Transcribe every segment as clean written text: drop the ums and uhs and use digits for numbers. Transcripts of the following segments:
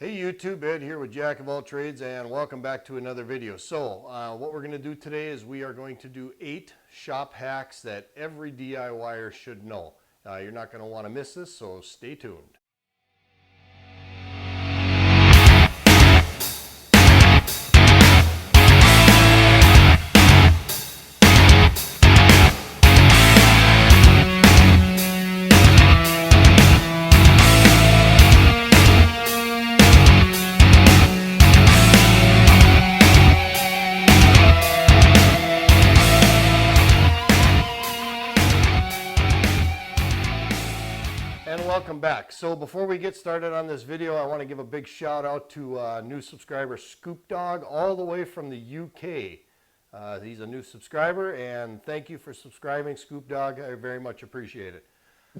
Hey YouTube, Ed here with Jack of All Trades, and welcome back to another video. So what we're going to do today is we are going to do 8 shop hacks that every DIYer should know. You're not going to want to miss this, so stay tuned. And welcome back. So before we get started on this video, I want to give a big shout out to new subscriber Scoop Dog all the way from the UK. He's a new subscriber, and thank you for subscribing, Scoop Dog. I very much appreciate it.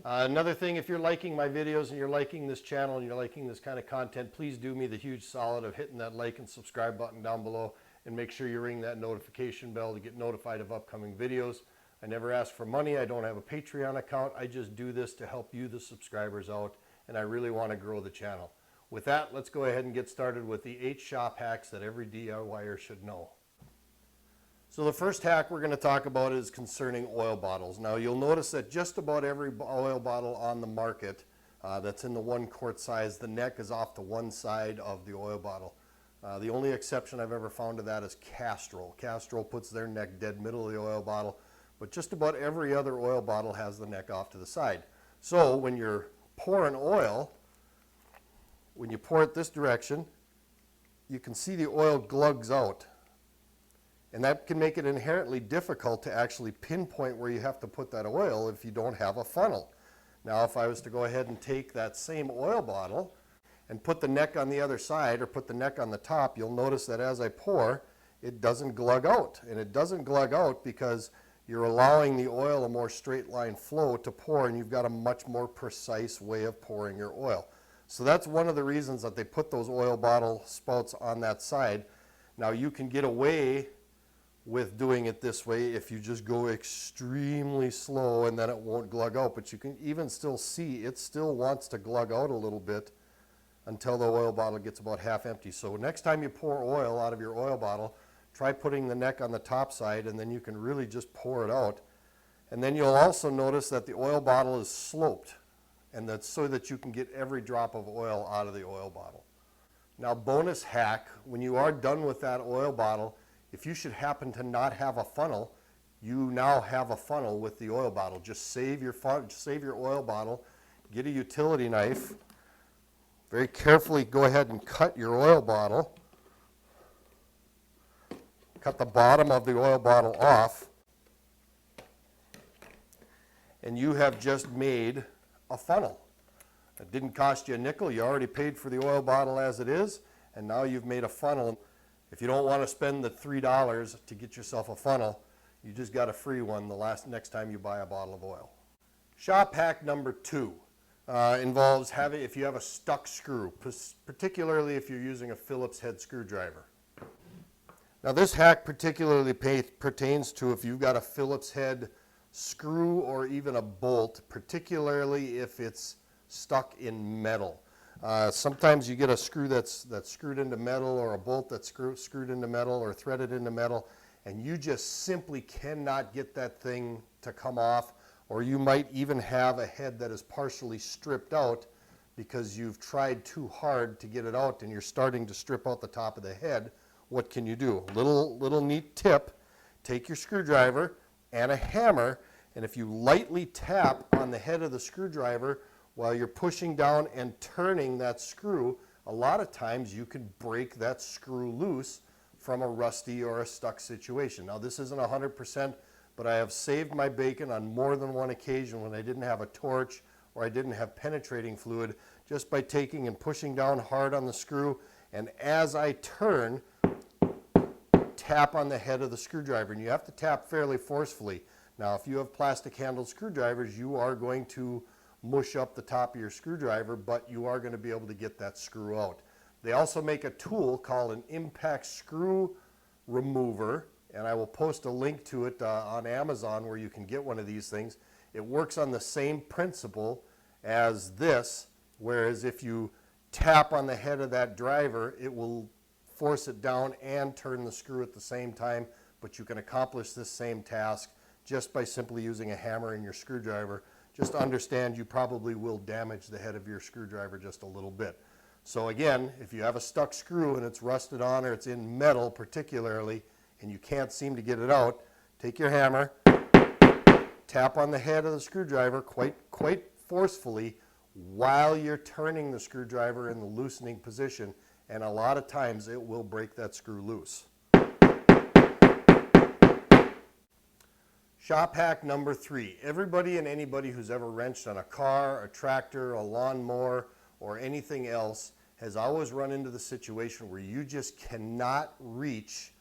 Another thing, if you're liking my videos and you're liking this channel and you're liking this kind of content, please do me the huge solid of hitting that like and subscribe button down below, and make sure you ring that notification bell to get notified of upcoming videos. I never ask for money. I don't have a Patreon account. I just do this to help you, the subscribers, out, and I really want to grow the channel. With that, let's go ahead and get started with the 8 shop hacks that every DIYer should know. So the first hack we're going to talk about is concerning oil bottles. Now you'll notice that just about every oil bottle on the market that's in the 1 quart size, the neck is off to one side of the oil bottle. The only exception I've ever found to that is Castrol. Castrol puts their neck dead middle of the oil bottle. But just about every other oil bottle has the neck off to the side. So when you're pouring oil, when you pour it this direction, you can see the oil glugs out. And that can make it inherently difficult to actually pinpoint where you have to put that oil if you don't have a funnel. Now if I was to go ahead and take that same oil bottle and put the neck on the other side, or put the neck on the top, you'll notice that as I pour, it doesn't glug out. And it doesn't glug out because you're allowing the oil a more straight line flow to pour, and you've got a much more precise way of pouring your oil. So that's one of the reasons that they put those oil bottle spouts on that side. Now you can get away with doing it this way if you just go extremely slow, and then it won't glug out. But you can even still see it still wants to glug out a little bit until the oil bottle gets about half empty. So next time you pour oil out of your oil bottle, try putting the neck on the top side, and then you can really just pour it out. And then you'll also notice that the oil bottle is sloped, and that's so that you can get every drop of oil out of the oil bottle. Now, bonus hack, when you are done with that oil bottle, if you should happen to not have a funnel, you now have a funnel with the oil bottle. Just save your oil bottle, get a utility knife, very carefully go ahead and cut your oil bottle. Cut the bottom of the oil bottle off, and you have just made a funnel. It didn't cost you a nickel. You already paid for the oil bottle as it is, and now you've made a funnel. If you don't want to spend the $3 to get yourself a funnel, you just got a free one next time you buy a bottle of oil. Shop hack number 2 involves if you have a stuck screw, particularly if you're using a Phillips head screwdriver. Now this hack particularly pertains to if you've got a Phillips head screw or even a bolt, particularly if it's stuck in metal. Sometimes you get a screw that's screwed into metal, or a bolt that's screwed into metal or threaded into metal, and you just simply cannot get that thing to come off, or you might even have a head that is partially stripped out because you've tried too hard to get it out and you're starting to strip out the top of the head. What can you do? Little neat tip: take your screwdriver and a hammer, and if you lightly tap on the head of the screwdriver while you're pushing down and turning that screw, a lot of times you can break that screw loose from a rusty or a stuck situation. Now this isn't 100%, but I have saved my bacon on more than one occasion when I didn't have a torch or I didn't have penetrating fluid, just by taking and pushing down hard on the screw, and as I turn, tap on the head of the screwdriver, and you have to tap fairly forcefully. Now if you have plastic handled screwdrivers, you are going to mush up the top of your screwdriver, but you are going to be able to get that screw out. They also make a tool called an impact screw remover, and I will post a link to it on Amazon where you can get one of these things. It works on the same principle as this, whereas if you tap on the head of that driver, it will force it down and turn the screw at the same time, but you can accomplish this same task just by simply using a hammer and your screwdriver. Just understand you probably will damage the head of your screwdriver just a little bit. So again, if you have a stuck screw and it's rusted on or it's in metal particularly and you can't seem to get it out, take your hammer, tap on the head of the screwdriver quite forcefully while you're turning the screwdriver in the loosening position, and a lot of times it will break that screw loose. Shop hack number 3. Everybody and anybody who's ever wrenched on a car, a tractor, a lawnmower, or anything else has always run into the situation where you just cannot reach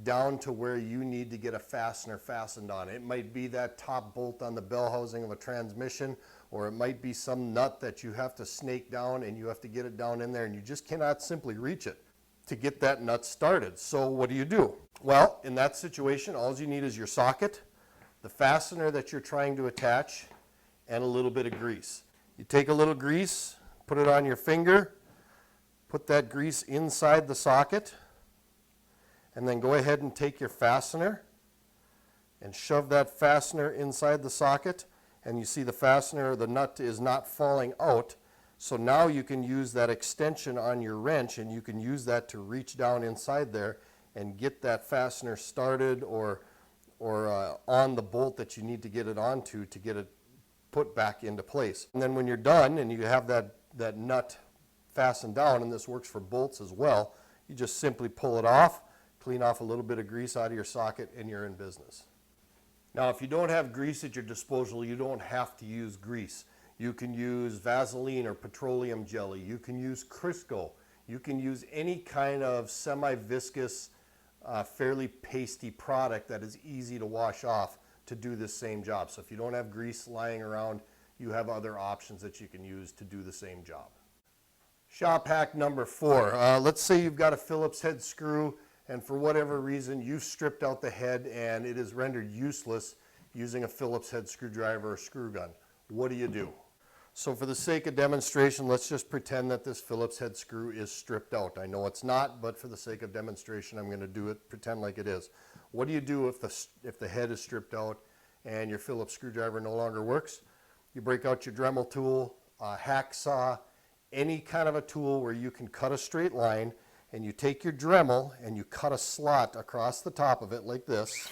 down to where you need to get a fastener fastened on. It might be that top bolt on the bell housing of a transmission, or it might be some nut that you have to snake down and you have to get it down in there and you just cannot simply reach it to get that nut started. So what do? Well, in that situation, all you need is your socket, the fastener that you're trying to attach, and a little bit of grease. You take a little grease, put it on your finger, put that grease inside the socket, and then go ahead and take your fastener and shove that fastener inside the socket, and you see the fastener, the nut is not falling out. So now you can use that extension on your wrench and you can use that to reach down inside there and get that fastener started or on the bolt that you need to get it onto to get it put back into place. And then when you're done and you have that nut fastened down, and this works for bolts as well, you just simply pull it off, clean off a little bit of grease out of your socket, and you're in business. Now, if you don't have grease at your disposal, you don't have to use grease. You can use Vaseline or petroleum jelly. You can use Crisco. You can use any kind of semi-viscous, fairly pasty product that is easy to wash off to do this same job. So if you don't have grease lying around, you have other options that you can use to do the same job. Shop hack number 4. Let's say you've got a Phillips head screw and for whatever reason you've stripped out the head and it is rendered useless using a Phillips head screwdriver or screw gun. What do? So for the sake of demonstration, let's just pretend that this Phillips head screw is stripped out. I know it's not, but for the sake of demonstration, I'm going to do it, pretend like it is. What do you do if the head is stripped out and your Phillips screwdriver no longer works? You break out your Dremel tool, a hacksaw, any kind of a tool where you can cut a straight line, and you take your Dremel and you cut a slot across the top of it like this.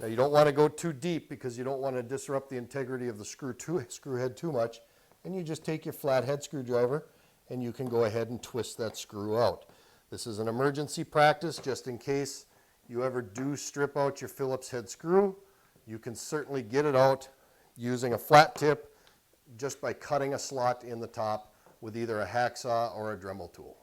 Now you don't want to go too deep because you don't want to disrupt the integrity of the screw head too much, and you just take your flathead screwdriver and you can go ahead and twist that screw out. This is an emergency practice just in case you ever do strip out your Phillips head screw. You can certainly get it out using a flat tip just by cutting a slot in the top with either a hacksaw or a Dremel tool.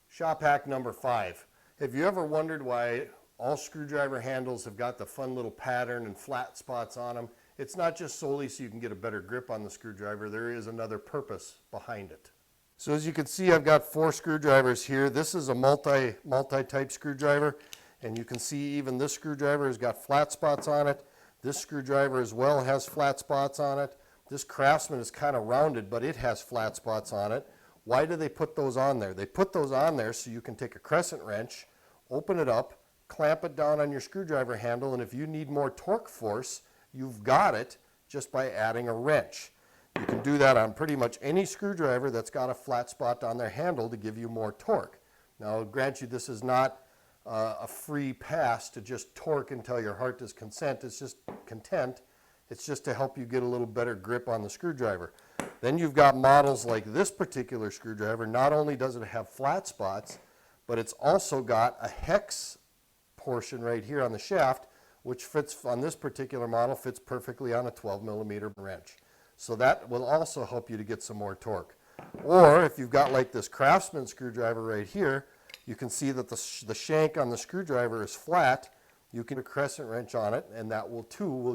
Shop hack number 5. Have you ever wondered why all screwdriver handles have got the fun little pattern and flat spots on them? It's not just solely so you can get a better grip on the screwdriver. There is another purpose behind it. So as you can see, I've got 4 screwdrivers here. This is a multi-type screwdriver, and you can see even this screwdriver has got flat spots on it. This screwdriver as well has flat spots on it. This Craftsman is kind of rounded, but it has flat spots on it. Why do they put those on there? They put those on there so you can take a crescent wrench, open it up, clamp it down on your screwdriver handle, and if you need more torque force, you've got it just by adding a wrench. You can do that on pretty much any screwdriver that's got a flat spot on their handle to give you more torque. Now, I'll grant you this is not a free pass to just torque until your heart is content. It's just to help you get a little better grip on the screwdriver. Then you've got models like this particular screwdriver. Not only does it have flat spots, but it's also got a hex portion right here on the shaft, which fits on this particular model, fits perfectly on a 12mm wrench. So that will also help you to get some more torque. Or if you've got like this Craftsman screwdriver right here, you can see that the shank on the screwdriver is flat. You can put a crescent wrench on it, and that will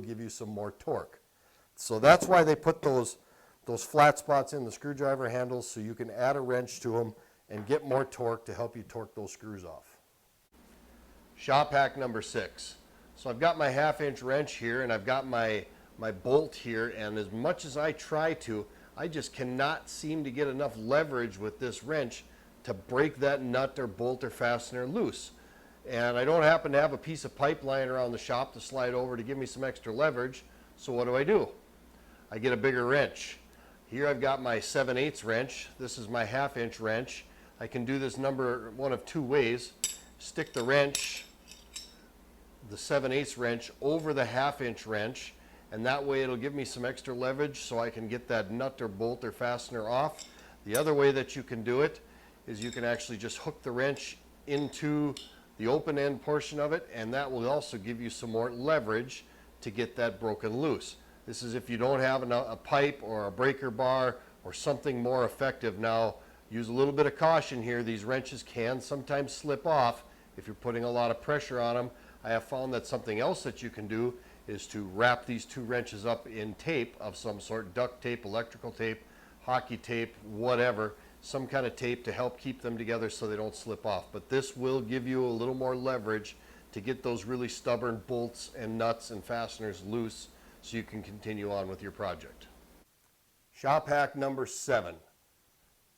give you some more torque. So that's why they put those flat spots in the screwdriver handles, so you can add a wrench to them and get more torque to help you torque those screws off. Shop hack number 6. So I've got my 1/2 inch wrench here, and I've got my bolt here, and as much as I try to, I just cannot seem to get enough leverage with this wrench to break that nut or bolt or fastener loose. And I don't happen to have a piece of pipe lying around the shop to slide over to give me some extra leverage, so what do? I get a bigger wrench. Here I've got my 7/8 wrench. This is my 1/2 inch wrench. I can do this one of two ways. Stick the wrench, the 7/8 wrench, over the 1/2 inch wrench, and that way it'll give me some extra leverage so I can get that nut or bolt or fastener off. The other way that you can do it is you can actually just hook the wrench into the open end portion of it, and that will also give you some more leverage to get that broken loose. This is if you don't have a pipe or a breaker bar or something more effective. Now, use a little bit of caution here. These wrenches can sometimes slip off if you're putting a lot of pressure on them. I have found that something else that you can do is to wrap these two wrenches up in tape of some sort, duct tape, electrical tape, hockey tape, whatever, some kind of tape to help keep them together so they don't slip off. But this will give you a little more leverage to get those really stubborn bolts and nuts and fasteners loose so you can continue on with your project. Shop hack number 7.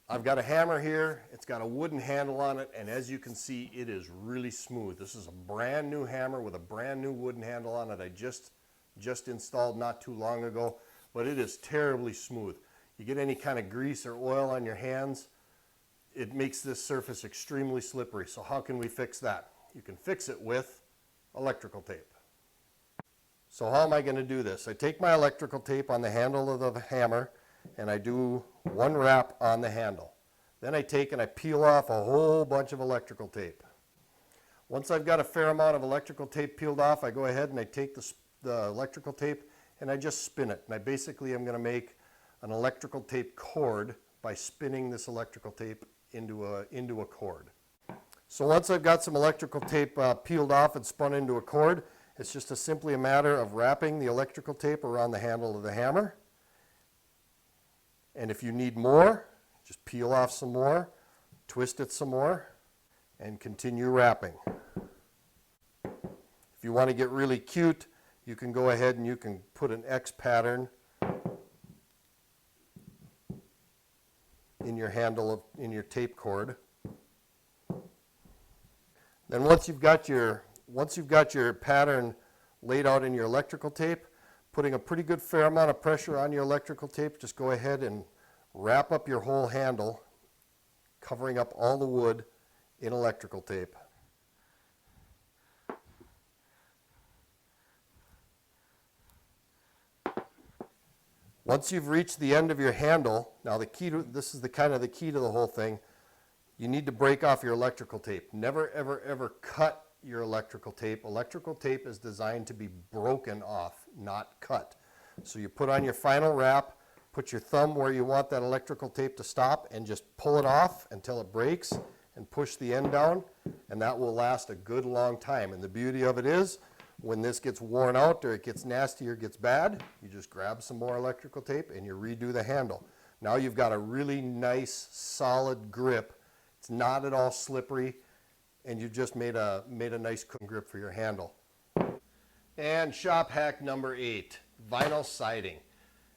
I've got a hammer here. It's got a wooden handle on it, and as you can see, it is really smooth. This is a brand new hammer with a brand new wooden handle on it. I just installed not too long ago, but it is terribly smooth. You get any kind of grease or oil on your hands, it makes this surface extremely slippery. So how can we fix that? You can fix it with electrical tape. So how am I going to do this? I take my electrical tape on the handle of the hammer, and I do one wrap on the handle. Then I take and I peel off a whole bunch of electrical tape. Once I've got a fair amount of electrical tape peeled off, I go ahead and I take the electrical tape and I just spin it. And I basically am going to make an electrical tape cord by spinning this electrical tape into a cord. So once I've got some electrical tape peeled off and spun into a cord, it's just simply a matter of wrapping the electrical tape around the handle of the hammer. And if you need more, just peel off some more, twist it some more, and continue wrapping. If you want to get really cute, you can go ahead and you can put an X pattern in your handle in your tape cord. Then once you've got your pattern laid out in your electrical tape, putting a pretty good fair amount of pressure on your electrical tape, just go ahead and wrap up your whole handle, covering up all the wood in electrical tape. Once you've reached the end of your handle, now this is the key to the whole thing, you need to break off your electrical tape. Never, ever, ever cut your electrical tape. Electrical tape is designed to be broken off, not cut. So you put on your final wrap, put your thumb where you want that electrical tape to stop, and just pull it off until it breaks, and push the end down, and that will last a good long time. And the beauty of it is, when this gets worn out or it gets nasty or gets bad, you just grab some more electrical tape and you redo the handle. Now you've got a really nice, solid grip. It's not at all slippery, and you've just made a nice grip for your handle. And shop hack number 8, vinyl siding.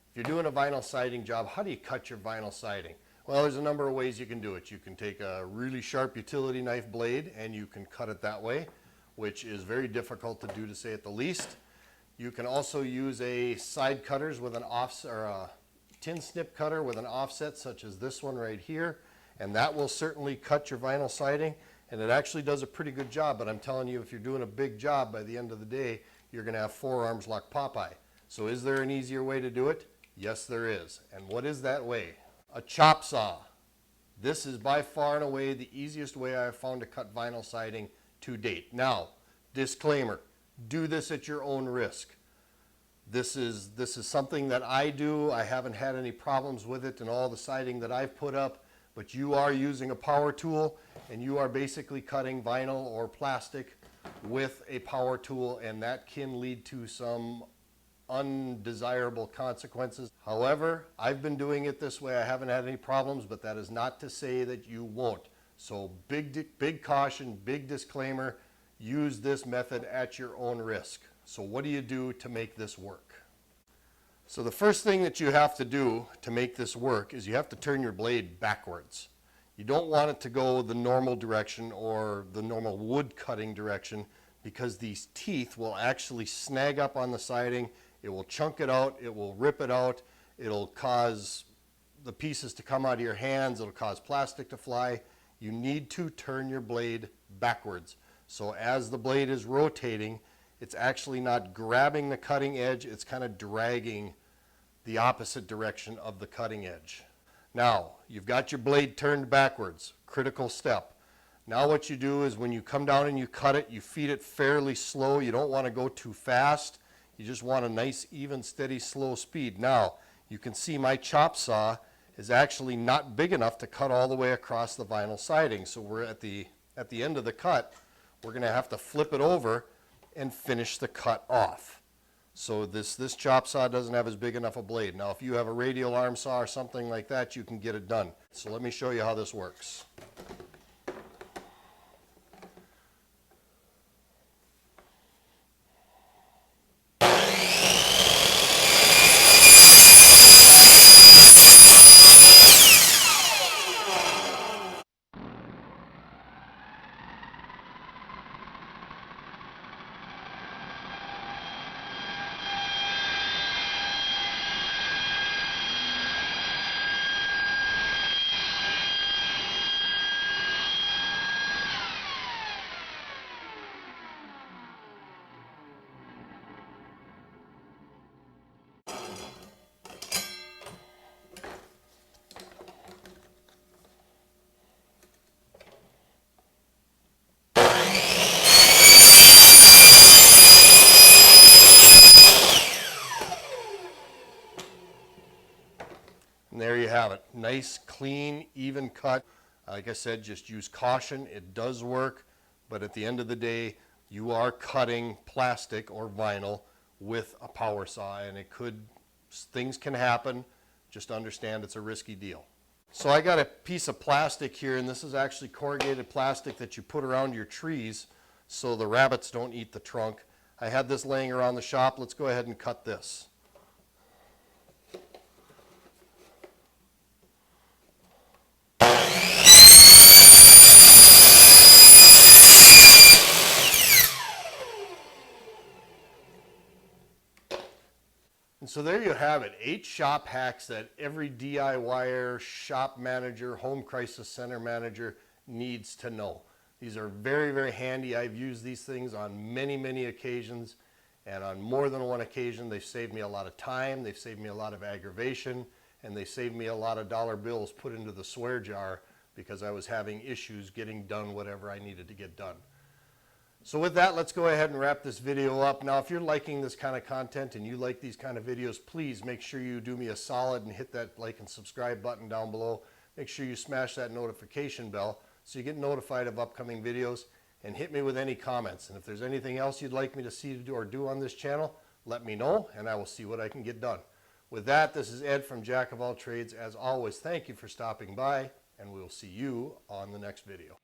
If you're doing a vinyl siding job, how do you cut your vinyl siding? Well, there's a number of ways you can do it. You can take a really sharp utility knife blade and you can cut it that way, which is very difficult to do, to say at the least. You can also use a side cutters with an offset, or a tin snip cutter with an offset such as this one right here, and that will certainly cut your vinyl siding, and it actually does a pretty good job. But I'm telling you, if you're doing a big job, by the end of the day, you're going to have forearms like Popeye. So is there an easier way to do it? Yes, there is. And what is that way? A chop saw. This is by far and away the easiest way I have found to cut vinyl siding to date. Now, disclaimer, do this at your own risk. This is something that I do. I haven't had any problems with it in all the siding that I've put up, but you are using a power tool, and you are basically cutting vinyl or plastic with a power tool, and that can lead to some undesirable consequences. However, I've been doing it this way. I haven't had any problems, but that is not to say that you won't. So big caution, big disclaimer. use this method at your own risk. So what do you do to make this work? So the first thing that you have to do to make this work is you have to turn your blade backwards. You don't want it to go the normal direction or the normal wood cutting direction, because these teeth will actually snag up on the siding. It will chunk it out, it will rip it out, it'll cause the pieces to come out of your hands, it'll cause plastic to fly. You need to turn your blade backwards. So as the blade is rotating, it's actually not grabbing the cutting edge, it's kind of dragging the opposite direction of the cutting edge. Now, you've got your blade turned backwards, critical step. Now what you do is when you come down and you cut it, you feed it fairly slow. You don't want to go too fast. You just want a nice, even, steady, slow speed. Now, you can see my chop saw is actually not big enough to cut all the way across the vinyl siding. So we're at the end of the cut, we're going to have to flip it over and finish the cut off. So this chop saw doesn't have as big enough a blade. Now if you have a radial arm saw or something like that, you can get it done. So let me show you how this works. And there you have it. Nice, clean, even cut. Like I said, just use caution. It does work, but at the end of the day, you are cutting plastic or vinyl with a power saw, and things can happen. Just understand it's a risky deal. So I got a piece of plastic here, and this is actually corrugated plastic that you put around your trees so the rabbits don't eat the trunk. I had this laying around the shop. Let's go ahead and cut this. And so there you have it, 8 shop hacks that every DIYer, shop manager, home crisis center manager needs to know. These are very, very handy. I've used these things on many, many occasions, and on more than one occasion they've saved me a lot of time, they've saved me a lot of aggravation, and they saved me a lot of dollar bills put into the swear jar because I was having issues getting done whatever I needed to get done. So with that, let's go ahead and wrap this video up. Now, if you're liking this kind of content and you like these kind of videos, please make sure you do me a solid and hit that like and subscribe button down below. Make sure you smash that notification bell so you get notified of upcoming videos, and hit me with any comments. And if there's anything else you'd like me to see or do on this channel, let me know and I will see what I can get done. With that, this is Ed from Jack of All Trades. As always, thank you for stopping by, and we'll see you on the next video.